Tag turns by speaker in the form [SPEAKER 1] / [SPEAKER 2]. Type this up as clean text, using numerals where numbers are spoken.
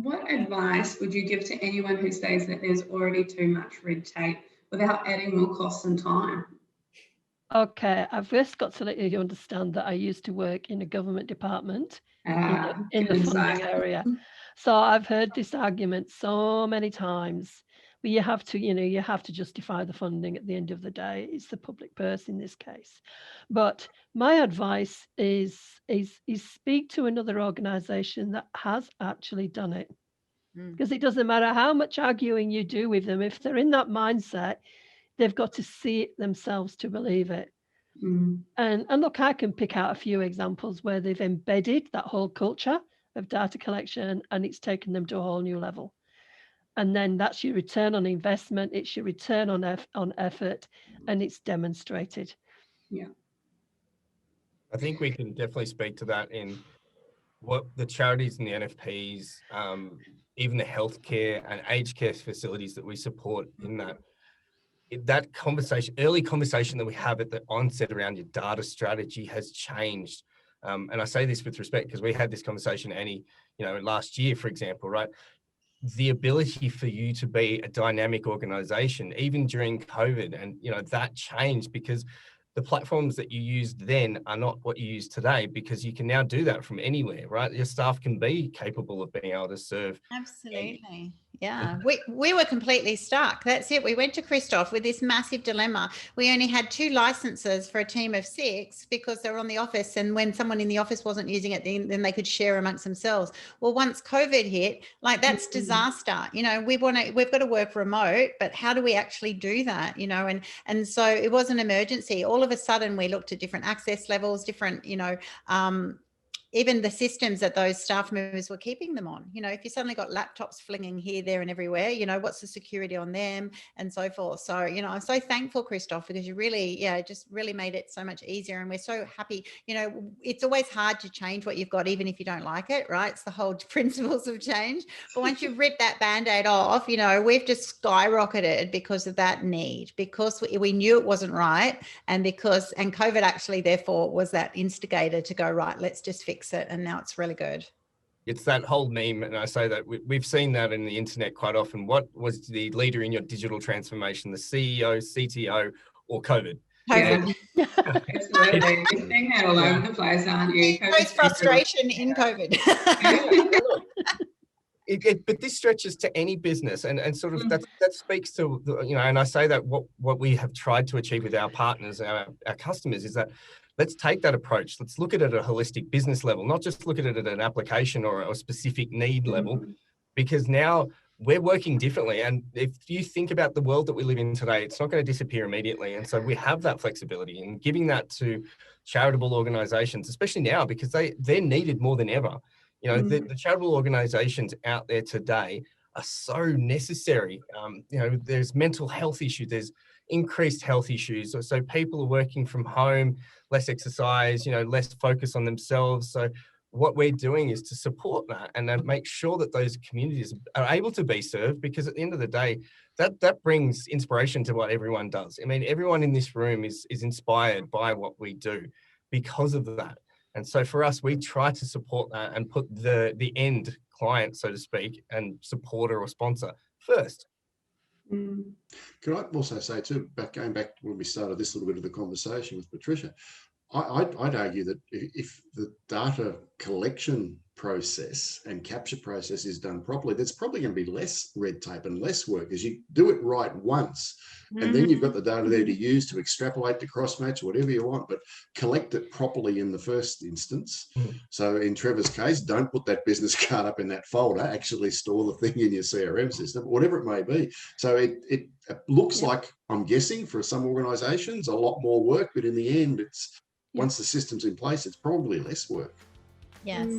[SPEAKER 1] what advice would you give to anyone who says that there's already too much red tape without adding more cost and time?
[SPEAKER 2] Okay, I've first got to let you understand that I used to work in a government department in
[SPEAKER 1] Good
[SPEAKER 2] the funding
[SPEAKER 1] insight.
[SPEAKER 2] area. So I've heard this argument so many times. But you have to, you have to justify the funding at the end of the day. It's the public purse in this case. But my advice is speak to another organization that has actually done it. Because it doesn't matter how much arguing you do with them, if they're in that mindset, they've got to see it themselves to believe it.
[SPEAKER 1] Mm.
[SPEAKER 2] And look, I can pick out a few examples where they've embedded that whole culture of data collection and it's taken them to a whole new level. And then that's your return on investment, it's your return on effort, and it's demonstrated.
[SPEAKER 1] Yeah.
[SPEAKER 3] I think we can definitely speak to that in what the charities and the NFPs, even the healthcare and aged care facilities that we support in that conversation, early conversation that we have at the onset around your data strategy has changed. And I say this with respect because we had this conversation, Annie, last year, for example, right? The ability for you to be a dynamic organization, even during COVID, and, that changed because the platforms that you used then are not what you use today, because you can now do that from anywhere, right? Your staff can be capable of being able to serve.
[SPEAKER 4] Absolutely. Yeah, we were completely stuck. That's it. We went to Christoph with this massive dilemma. We only had 2 licenses for a team of 6 because they were on the office, and when someone in the office wasn't using it, then they could share amongst themselves. Well, once COVID hit, that's disaster. We've got to work remote, but how do we actually do that? And so it was an emergency. All of a sudden, we looked at different access levels, different, even the systems that those staff members were keeping them on. If you suddenly got laptops flinging here, there and everywhere, what's the security on them and so forth. So, I'm so thankful, Christoph, because you really, just really made it so much easier. And we're so happy. It's always hard to change what you've got, even if you don't like it, right? It's the whole principles of change. But once you rip that Band-Aid off, we've just skyrocketed because of that need, because we knew it wasn't right. And COVID actually, therefore, was that instigator to go, right, let's just fix it, and now it's really good.
[SPEAKER 3] It's that whole meme, and I say that we've seen that in the internet quite often. What was the leader in your digital transformation, the CEO, CTO, or COVID?
[SPEAKER 1] Yeah, absolutely. You're seeing that all over the place, aren't you?
[SPEAKER 4] There's frustration in COVID.
[SPEAKER 3] But this stretches to any business, and sort of that speaks to and I say that what we have tried to achieve with our partners, our customers, is that let's take that approach. Let's look at it at a holistic business level, not just look at it at an application or a specific need level, because now we're working differently. And if you think about the world that we live in today, it's not going to disappear immediately. And so we have that flexibility, and giving that to charitable organizations, especially now, because they're needed more than ever. The charitable organizations out there today are so necessary. There's mental health issues, there's increased health issues. So people are working from home, less exercise, less focus on themselves. So what we're doing is to support that and then make sure that those communities are able to be served, because at the end of the day, that brings inspiration to what everyone does. I mean, everyone in this room is inspired by what we do because of that. And so for us, we try to support that and put the end client, so to speak, and supporter or sponsor first.
[SPEAKER 5] Can I also say too, going back to when we started this little bit of the conversation with Patricia, I'd argue that if the data collection process and capture process is done properly, there's probably going to be less red tape and less work, as you do it right once. And then you've got the data there to use to extrapolate, to cross-match, whatever you want, but collect it properly in the first instance. So in Trevor's case, don't put that business card up in that folder, actually store the thing in your CRM system, whatever it may be. So it looks like, I'm guessing, for some organisations, a lot more work, but in the end, it's once the system's in place, it's probably less work.
[SPEAKER 4] Yes.